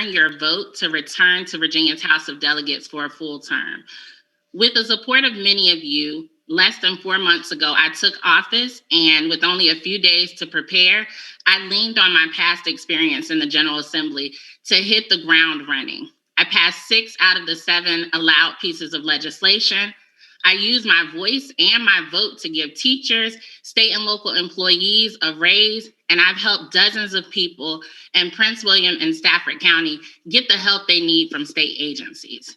earn your vote to return to Virginia's House of Delegates for a full term. With the support of many of you, less than 4 months ago, I took office, and with only a few days to prepare, I leaned on my past experience in the General Assembly to hit the ground running. I passed 6 out of the 7 allowed pieces of legislation. I used my voice and my vote to give teachers, state and local employees a raise, and I've helped dozens of people in Prince William and Stafford County get the help they need from state agencies.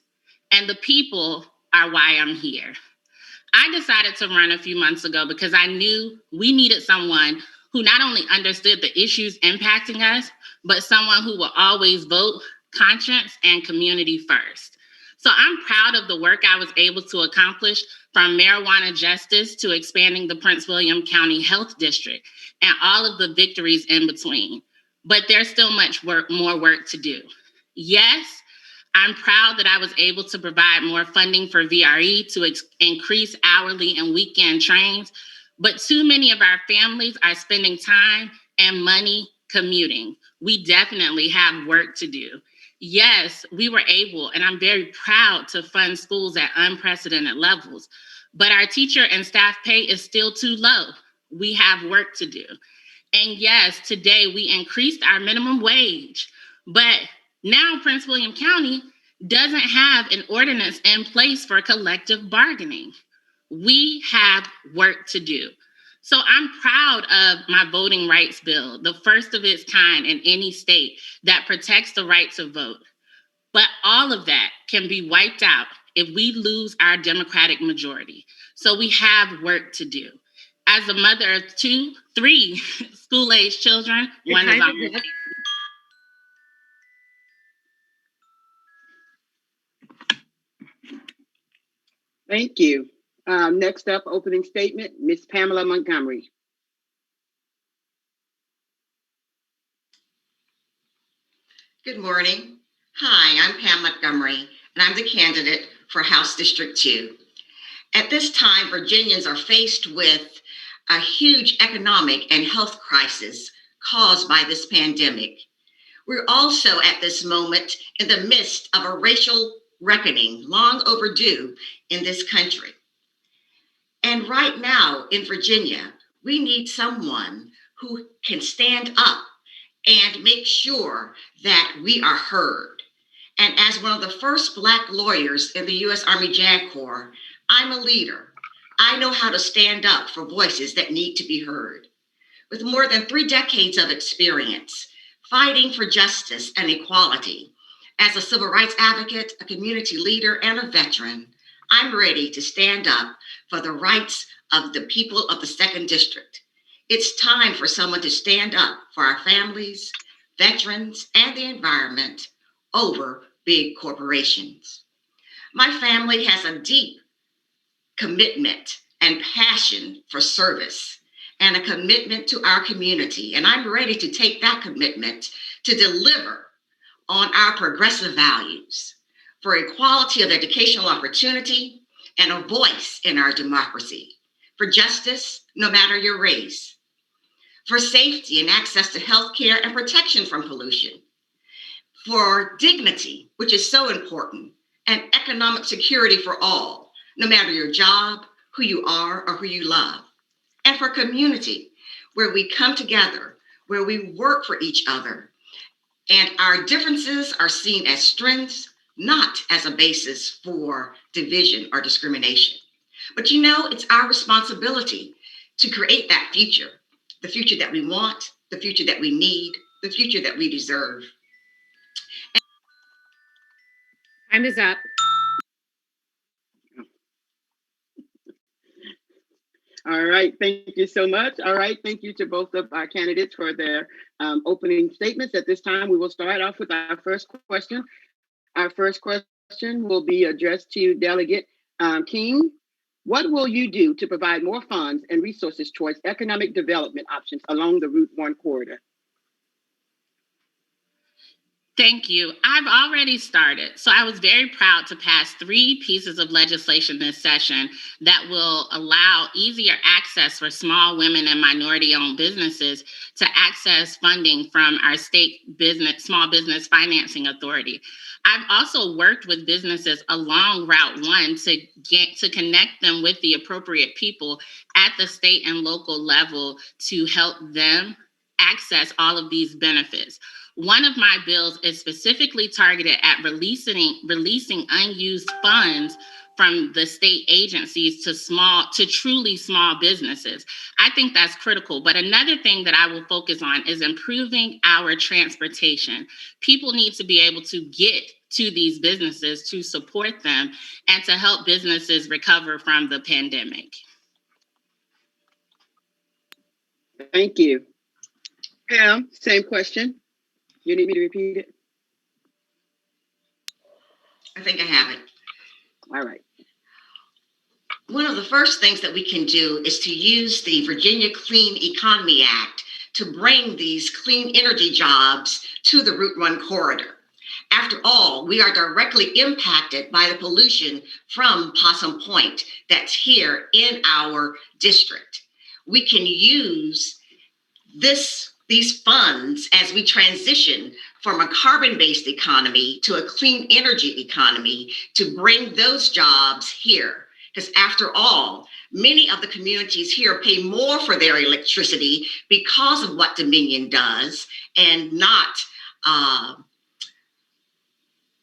And the people are why I'm here. I decided to run a few months ago because I knew we needed someone who not only understood the issues impacting us, but someone who will always vote conscience and community first. So I'm proud of the work I was able to accomplish, from marijuana justice to expanding the Prince William County Health District and all of the victories in between. But there's still more work to do. Yes, I'm proud that I was able to provide more funding for VRE to increase hourly and weekend trains, but too many of our families are spending time and money commuting. We definitely have work to do. Yes, we were able, and I'm very proud, to fund schools at unprecedented levels, but our teacher and staff pay is still too low. We have work to do. And yes, today we increased our minimum wage, but now Prince William County doesn't have an ordinance in place for collective bargaining. We have work to do. So I'm proud of my voting rights bill, the first of its kind in any state that protects the right to vote. But all of that can be wiped out if we lose our Democratic majority. So we have work to do. As a mother of 3 school-age children, one is on the Thank you. Next up, opening statement, Ms. Pamela Montgomery. Good morning. Hi, I'm Pam Montgomery, and I'm the candidate for House District 2. At this time, Virginians are faced with a huge economic and health crisis caused by this pandemic. We're also at this moment in the midst of a racial reckoning long overdue in this country. And right now in Virginia, we need someone who can stand up and make sure that we are heard. And as one of the first Black lawyers in the U.S. Army JAG Corps, I'm a leader. I know how to stand up for voices that need to be heard. With more than 3 decades of experience fighting for justice and equality, as a civil rights advocate, a community leader, and a veteran, I'm ready to stand up for the rights of the people of the 2nd District. It's time for someone to stand up for our families, veterans, and the environment over big corporations. My family has a deep commitment and passion for service and a commitment to our community. And I'm ready to take that commitment to deliver on our progressive values for equality of educational opportunity and a voice in our democracy, for justice, no matter your race, for safety and access to health care and protection from pollution, for dignity, which is so important, and economic security for all, no matter your job, who you are, or who you love, and for community, where we come together, where we work for each other, and our differences are seen as strengths, not as a basis for division or discrimination. But it's our responsibility to create that future, the future that we want, the future that we need, the future that we deserve. Time is up. All right, thank you so much. All right, thank you to both of our candidates for their opening statements. At this time, we will start off with our first question. Our first question will be addressed to Delegate King. What will you do to provide more funds and resources towards economic development options along the Route 1 corridor? Thank you. I've already started. So I was very proud to pass 3 pieces of legislation this session that will allow easier access for small women and minority owned businesses to access funding from our state small business financing authority. I've also worked with businesses along Route 1 to connect them with the appropriate people at the state and local level to help them access all of these benefits. One of my bills is specifically targeted at releasing unused funds from the state agencies to truly small businesses. I think that's critical. But another thing that I will focus on is improving our transportation. People need to be able to get to these businesses to support them and to help businesses recover from the pandemic. Thank you. Pam, same question. You need me to repeat it? I think I have it. All right. One of the first things that we can do is to use the Virginia Clean Economy Act to bring these clean energy jobs to the Route 1 corridor. After all, we are directly impacted by the pollution from Possum Point that's here in our district. We can use these funds as we transition from a carbon-based economy to a clean energy economy to bring those jobs here. Because after all, many of the communities here pay more for their electricity because of what Dominion does and not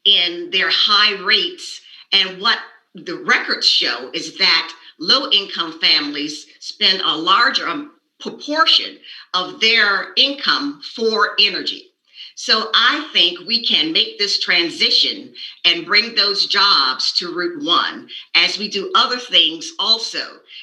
in their high rates. And what the records show is that low-income families spend a larger proportion of their income for energy. So I think we can make this transition and bring those jobs to Route 1 as we do other things also,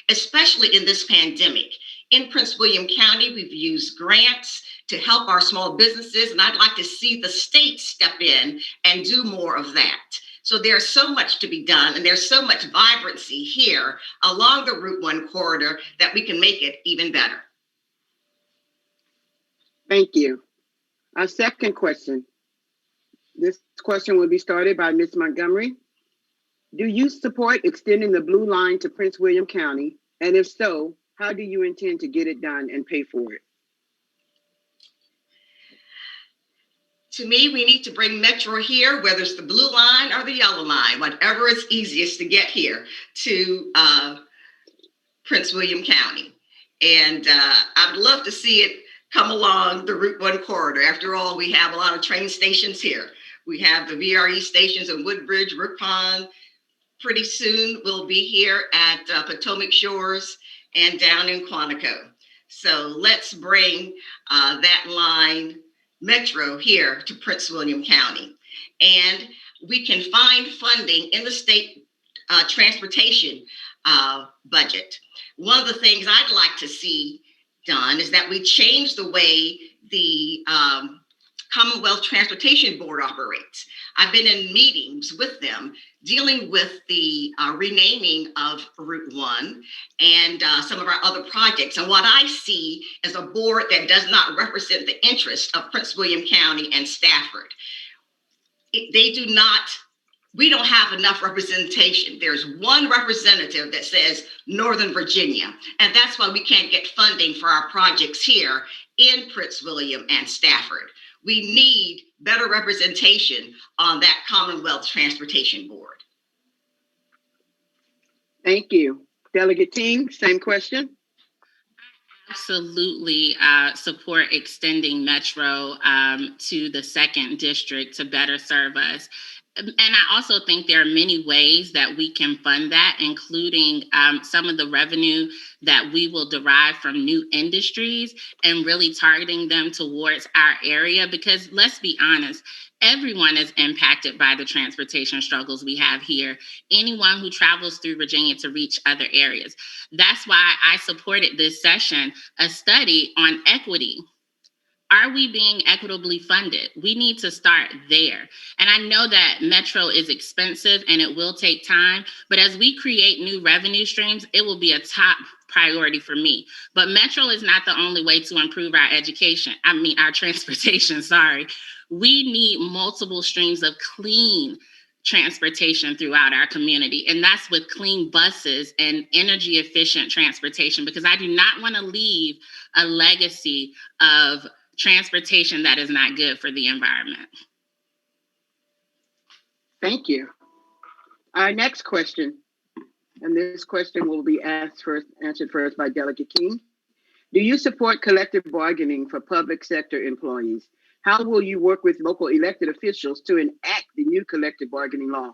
especially in this pandemic. In Prince William County, we've used grants to help our small businesses, and I'd like to see the state step in and do more of that. So there's so much to be done, and there's so much vibrancy here along the Route 1 corridor that we can make it even better. Thank you. Our second question. This question will be started by Ms. Montgomery. Do you support extending the blue line to Prince William County? And if so, how do you intend to get it done and pay for it? To me, we need to bring Metro here, whether it's the blue line or the yellow line, whatever is easiest to get here to Prince William County. And I would love to see it come along the Route 1 corridor. After all, we have a lot of train stations here. We have the VRE stations in Woodbridge, Rook Pond. Pretty soon we'll be here at Potomac Shores and down in Quantico. So let's bring that line Metro here to Prince William County. And we can find funding in the state transportation budget. One of the things I'd like to see done is that we change the way the Commonwealth Transportation Board operates. I've been in meetings with them dealing with the renaming of Route 1 and some of our other projects. And what I see is a board that does not represent the interests of Prince William County and Stafford. We don't have enough representation. There's one representative that says Northern Virginia, and that's why we can't get funding for our projects here in Prince William and Stafford. We need better representation on that Commonwealth Transportation Board. Thank you. Delegate Ting, same question. Absolutely support extending Metro to the 2nd District to better serve us. And I also think there are many ways that we can fund that, including some of the revenue that we will derive from new industries and really targeting them towards our area. Because let's be honest, everyone is impacted by the transportation struggles we have here. Anyone who travels through Virginia to reach other areas. That's why I supported this session, a study on equity. Are we being equitably funded? We need to start there. And I know that Metro is expensive and it will take time, but as we create new revenue streams, it will be a top priority for me. But Metro is not the only way to improve our transportation, sorry. We need multiple streams of clean transportation throughout our community. And that's with clean buses and energy efficient transportation, because I do not want to leave a legacy of transportation that is not good for the environment. Thank you. Our next question, and this question will be answered first by Delegate King. Do you support collective bargaining for public sector employees? How will you work with local elected officials to enact the new collective bargaining law?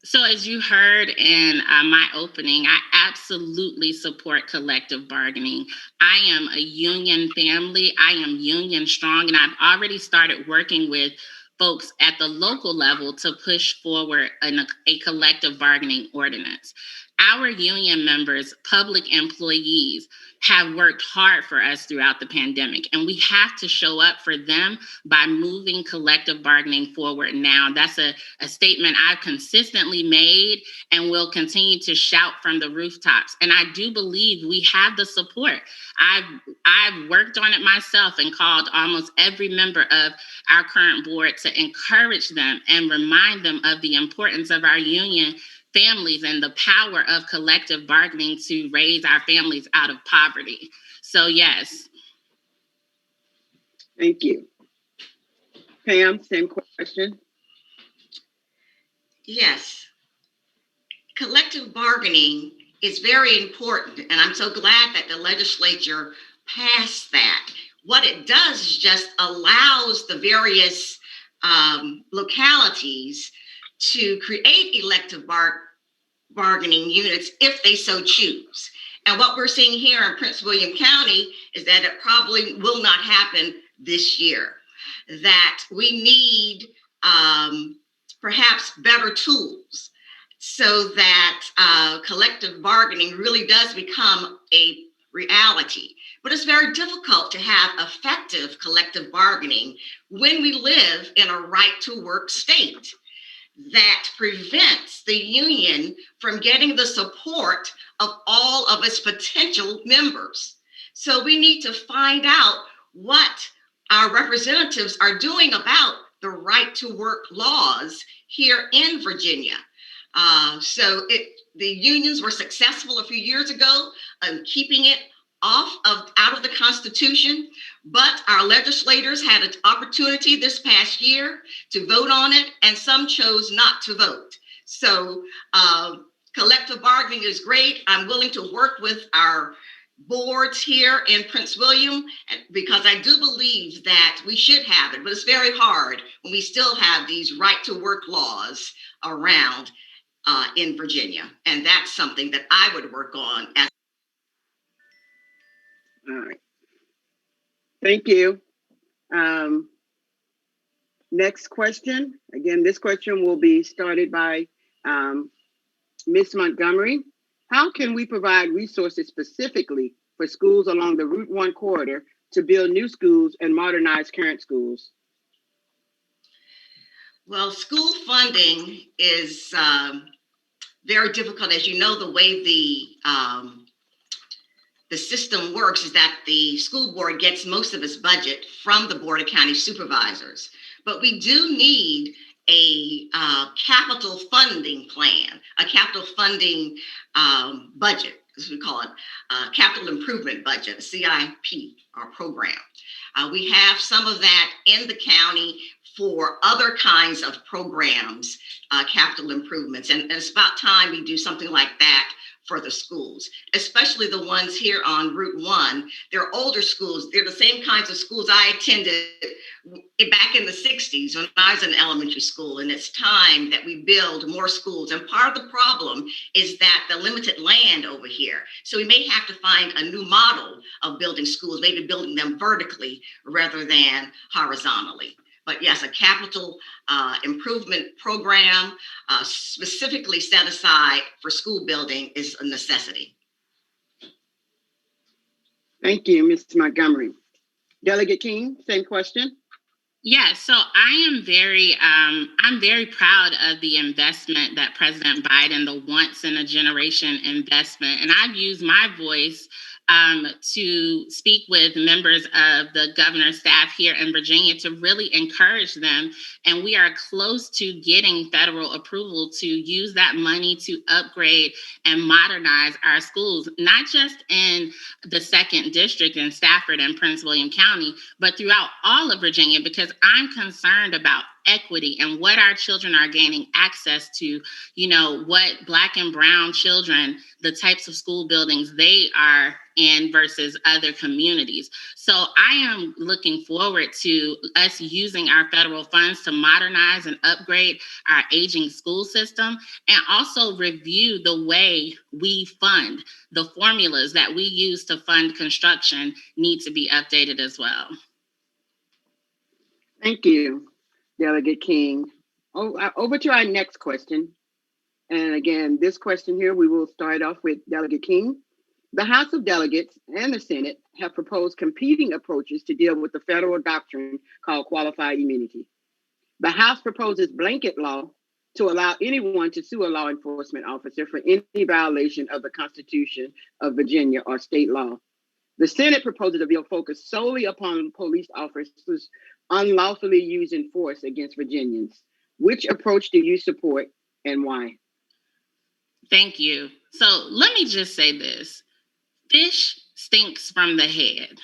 So as you heard in my opening, I absolutely support collective bargaining. I am a union family. I am union strong, and I've already started working with folks at the local level to push forward a collective bargaining ordinance. Our union members, public employees, have worked hard for us throughout the pandemic, and we have to show up for them by moving collective bargaining forward now. That's a statement I've consistently made and will continue to shout from the rooftops. And I do believe we have the support. I've worked on it myself and called almost every member of our current board to encourage them and remind them of the importance of our union families and the power of collective bargaining to raise our families out of poverty. So yes. Thank you. Pam, same question. Yes. Collective bargaining is very important, and I'm so glad that the legislature passed that. What it does is just allows the various localities to create elective bargaining units if they so choose. And what we're seeing here in Prince William County is that it probably will not happen this year. That we need perhaps better tools so that collective bargaining really does become a reality. But it's very difficult to have effective collective bargaining when we live in a right to work state that prevents the union from getting the support of all of its potential members. So we need to find out what our representatives are doing about the right to work laws here in Virginia. The unions were successful a few years ago in keeping it out of the Constitution, but our legislators had an opportunity this past year to vote on it, and some chose not to vote. So collective bargaining is great. I'm willing to work with our boards here in Prince William because I do believe that we should have it, but it's very hard when we still have these right to work laws around in Virginia. And that's something that I would work on. All right. Thank you. Next question. Again, this question will be started by Ms. Montgomery. How can we provide resources specifically for schools along the Route 1 corridor to build new schools and modernize current schools? Well, school funding is very difficult. As you know, the way the system works is that the school board gets most of its budget from the Board of County Supervisors. But we do need a capital funding plan, a capital funding budget, as we call it, capital improvement budget, CIP, our program. We have some of that in the county for other kinds of programs, capital improvements. And it's about time we do something like that for the schools, especially the ones here on Route 1. They're older schools. They're the same kinds of schools I attended back in the 60s when I was in elementary school. And it's time that we build more schools. And part of the problem is that the limited land over here. So we may have to find a new model of building schools, maybe building them vertically rather than horizontally. But yes, a capital improvement program specifically set aside for school building is a necessity. Thank you, Ms. Montgomery. Delegate King, same question. Yeah, so I'm very proud of the investment that President Biden, the once in a generation investment, and I've used my voice to speak with members of the governor's staff here in Virginia to really encourage them. And we are close to getting federal approval to use that money to upgrade and modernize our schools, not just in the 2nd District in Stafford and Prince William County, but throughout all of Virginia, because I'm concerned about equity and what our children are gaining access to, what Black and brown children, the types of school buildings they are in versus other communities. So I am looking forward to us using our federal funds to modernize and upgrade our aging school system, and also review the way we fund. The formulas that we use to fund construction need to be updated as well. Thank you, Delegate King. Over to our next question. And again, this question here, we will start off with Delegate King. The House of Delegates and the Senate have proposed competing approaches to deal with the federal doctrine called qualified immunity. The House proposes blanket law to allow anyone to sue a law enforcement officer for any violation of the Constitution of Virginia or state law. The Senate proposes a bill focused solely upon police officers unlawfully using force against Virginians. Which approach do you support and why? Thank you. So let me just say this. Fish stinks from the head.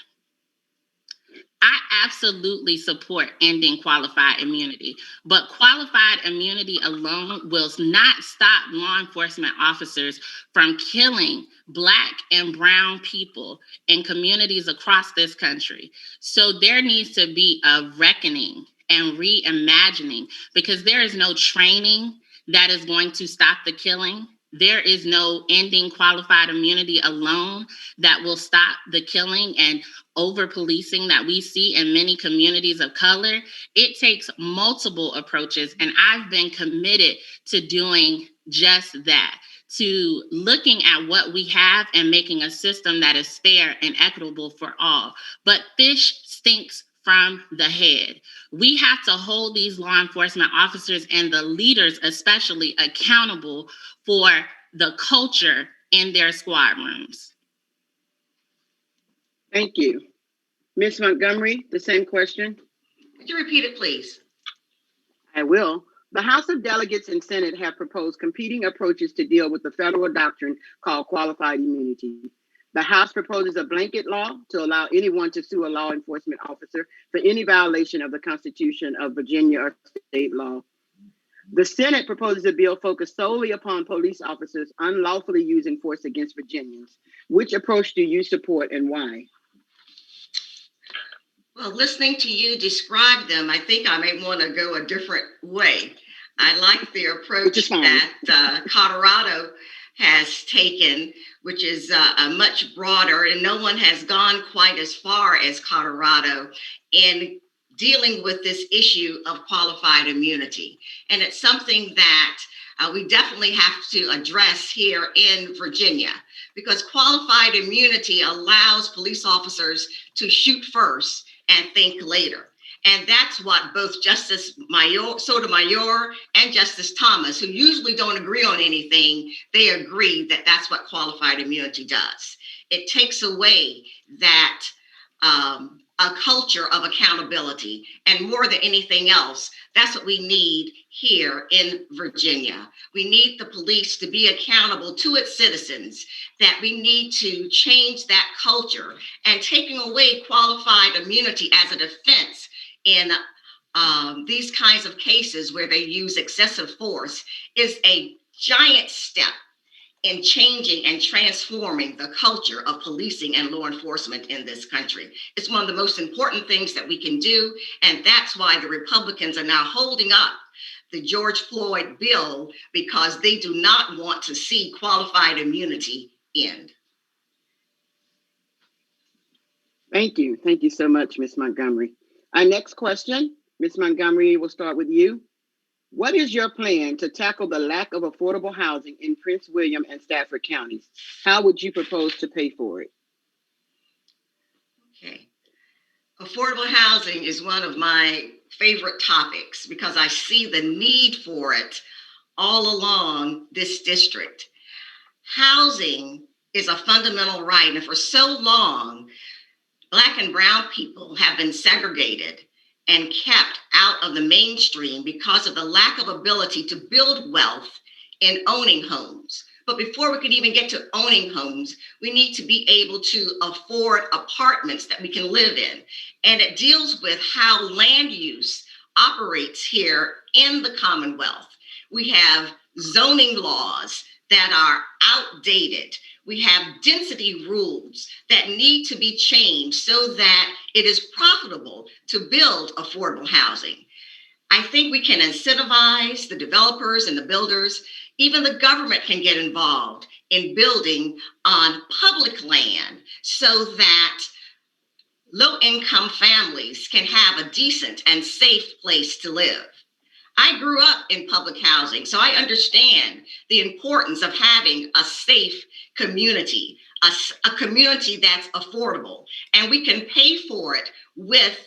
I absolutely support ending qualified immunity, but qualified immunity alone will not stop law enforcement officers from killing Black and brown people in communities across this country. So there needs to be a reckoning and reimagining, because there is no training that is going to stop the killing. There is no ending qualified immunity alone that will stop the killing and over policing that we see in many communities of color. It takes multiple approaches, and I've been committed to doing just that, to looking at what we have and making a system that is fair and equitable for all. But fish stinks from the head. We have to hold these law enforcement officers and the leaders especially accountable for the culture in their squad rooms. Thank you. Ms. Montgomery, the same question. Could you repeat it, please? I will. The House of Delegates and Senate have proposed competing approaches to deal with the federal doctrine called qualified immunity. The House proposes a blanket law to allow anyone to sue a law enforcement officer for any violation of the Constitution of Virginia or state law. The Senate proposes a bill focused solely upon police officers unlawfully using force against Virginians. Which approach do you support and why? Well, listening to you describe them, I think I may want to go a different way. I like the approach that Colorado has taken, which is a much broader, and no one has gone quite as far as Colorado in dealing with this issue of qualified immunity. And it's something that we definitely have to address here in Virginia, because qualified immunity allows police officers to shoot first and think later. And that's what both Justice Sotomayor and Justice Thomas, who usually don't agree on anything, they agree that that's what qualified immunity does. It takes away that a culture of accountability. And more than anything else, that's what we need here in Virginia. We need the police to be accountable to its citizens, that we need to change that culture, and taking away qualified immunity as a defense in these kinds of cases where they use excessive force is a giant step in changing and transforming the culture of policing and law enforcement in this country. It's one of the most important things that we can do, and that's why the Republicans are now holding up the George Floyd bill, because they do not want to see qualified immunity end. Thank you. Thank you so much, Ms. Montgomery. Our next question, Ms. Montgomery, we'll start with you. What is your plan to tackle the lack of affordable housing in Prince William and Stafford counties? How would you propose to pay for it? Okay. Affordable housing is one of my favorite topics because I see the need for it all along this district. Housing is a fundamental right. And for so long, Black and brown people have been segregated and kept out of the mainstream because of the lack of ability to build wealth in owning homes. But before we can even get to owning homes, we need to be able to afford apartments that we can live in. And it deals with how land use operates here in the Commonwealth. We have zoning laws that are outdated. We have density rules that need to be changed so that it is profitable to build affordable housing. I think we can incentivize the developers and the builders. Even the government can get involved in building on public land so that low-income families can have a decent and safe place to live. I grew up in public housing, so I understand the importance of having a safe community, a community that's affordable. And we can pay for it with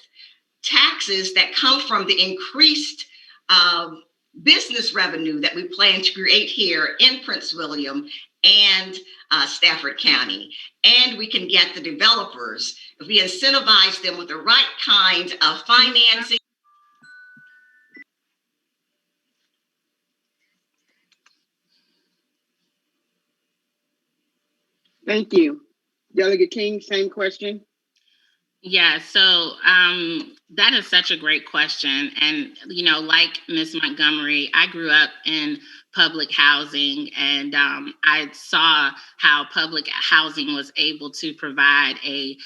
taxes that come from the increased business revenue that we plan to create here in Prince William and Stafford County. And we can get the developers, if we incentivize them with the right kind of financing. Thank you. Delegate King, same question. Yeah, so that is such a great question. And, like Ms. Montgomery, I grew up in public housing, and I saw how public housing was able to provide a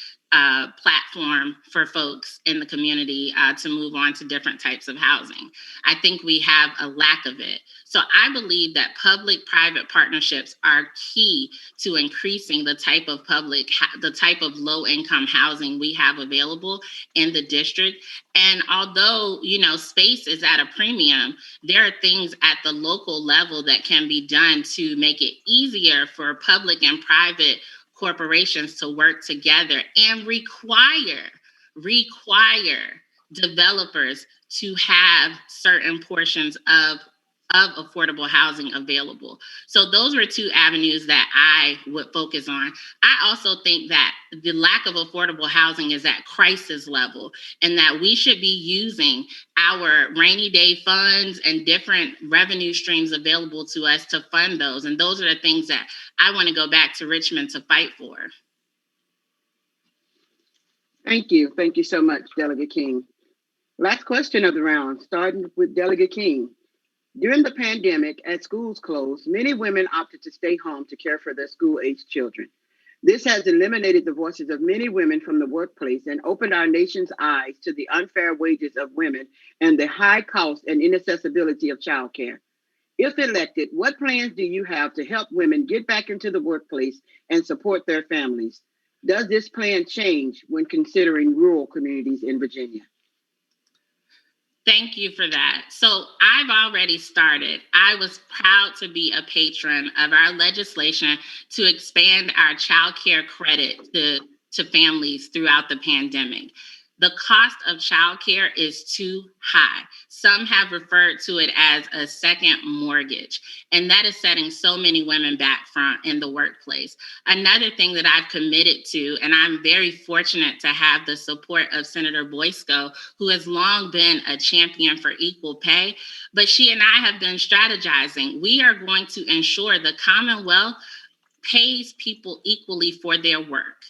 platform for folks in the community to move on to different types of housing. I think we have a lack of it. So I believe that public-private partnerships are key to increasing the type of low-income housing we have available in the district. And although, space is at a premium, there are things at the local level that can be done to make it easier for public and private corporations to work together and require developers to have certain portions of affordable housing available. So those were two avenues that I would focus on. I also think that the lack of affordable housing is at crisis level, and that we should be using our rainy day funds and different revenue streams available to us to fund those. And those are the things that I want to go back to Richmond to fight for. Thank you. Thank you so much, Delegate King. Last question of the round, starting with Delegate King. During the pandemic, as schools closed, many women opted to stay home to care for their school-aged children. This has eliminated the voices of many women from the workplace and opened our nation's eyes to the unfair wages of women and the high cost and inaccessibility of childcare. If elected, what plans do you have to help women get back into the workplace and support their families? Does this plan change when considering rural communities in Virginia? Thank you for that. So I've already started. I was proud to be a patron of our legislation to expand our child care credit to families throughout the pandemic. The cost of childcare is too high. Some have referred to it as a second mortgage, and that is setting so many women back in the workplace. Another thing that I've committed to, and I'm very fortunate to have the support of Senator Boysko, who has long been a champion for equal pay, but she and I have been strategizing. We are going to ensure the Commonwealth pays people equally for their work,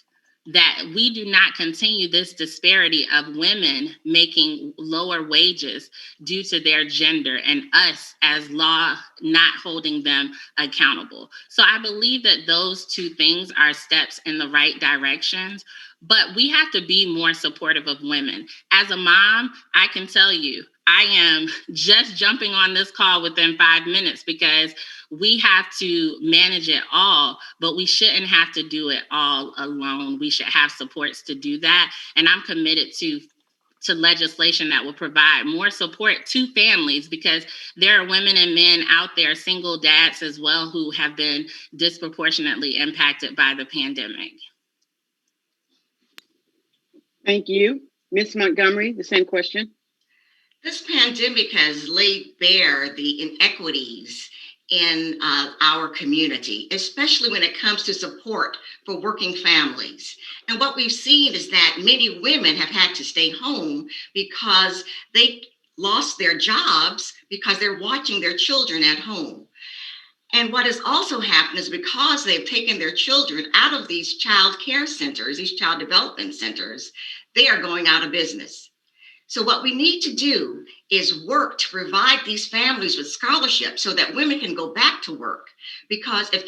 that we do not continue this disparity of women making lower wages due to their gender and us as law not holding them accountable. So I believe that those two things are steps in the right directions, but we have to be more supportive of women. As a mom, I can tell you, I am just jumping on this call within 5 minutes because we have to manage it all, but we shouldn't have to do it all alone. We should have supports to do that. And I'm committed to legislation that will provide more support to families, because there are women and men out there, single dads as well, who have been disproportionately impacted by the pandemic. Thank you. Ms. Montgomery, the same question. This pandemic has laid bare the inequities in our community, especially when it comes to support for working families. And what we've seen is that many women have had to stay home because they lost their jobs because they're watching their children at home. And what has also happened is because they've taken their children out of these child care centers, these child development centers, they are going out of business. So what we need to do is work to provide these families with scholarships so that women can go back to work. Because if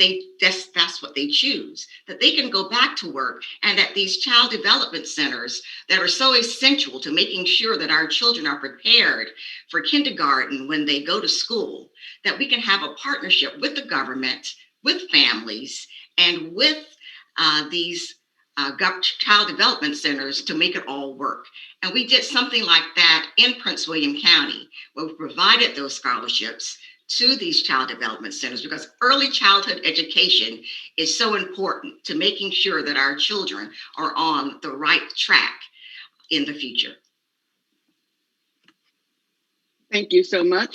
that's what they choose, that they can go back to work, and that these child development centers that are so essential to making sure that our children are prepared for kindergarten when they go to school, that we can have a partnership with the government, with families, and with these child development centers to make it all work. And we did something like that in Prince William County, where we provided those scholarships to these child development centers, because early childhood education is so important to making sure that our children are on the right track in the future. Thank you so much.